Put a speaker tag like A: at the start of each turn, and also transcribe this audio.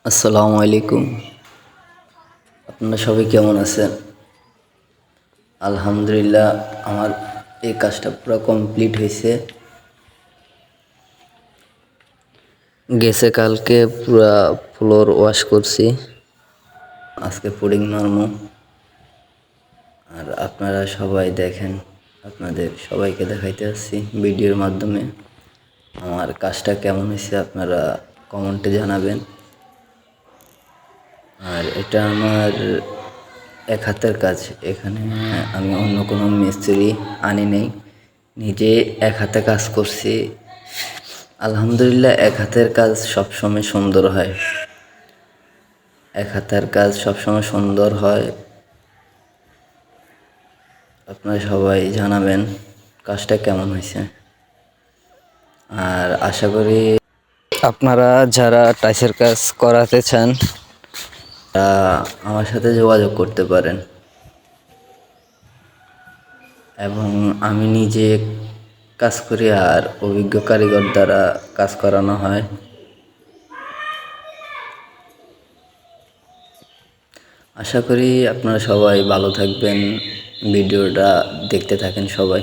A: আসসালামু আলাইকুম। আপনারা সবাই কেমন আছেন? আলহামদুলিল্লাহ, আমার এই কাজটা পুরো কমপ্লিট হয়েছে। গেছে কালকে পুরা ফ্লোর ওয়াশ করছি, আজকে পুডিং মারমু। আর আপনারা সবাই দেখেন, আপনাদের সবাইকে দেখাইতে আসছি ভিডিওর মাধ্যমে। আমার কাজটা কেমন হয়েছে আপনারা কমেন্টে জানাবেন। আর এটা আমার এক হাতের কাজ। এখানে আমি অন্য কোনো মিস্ত্রি আনি নেই, নিজে এক হাতে কাজ করছি। আলহামদুলিল্লাহ, এক হাতের কাজ সবসময় সুন্দর হয়। এক হাতের কাজ সবসময় সুন্দর হয়। আপনারা সবাই জানাবেন কাজটা কেমন হয়েছে। আর আশা করি আপনারা যারা টাইসের কাজ করাতে চান আমার সাথে যোগাযোগ করতে পারেন। এবং আমি নিজে কাজ করি আর অভিজ্ঞ কারিগর দ্বারা কাজ করানো হয়। আশা করি আপনারা সবাই ভালো থাকবেন, ভিডিওটা দেখতে থাকেন সবাই।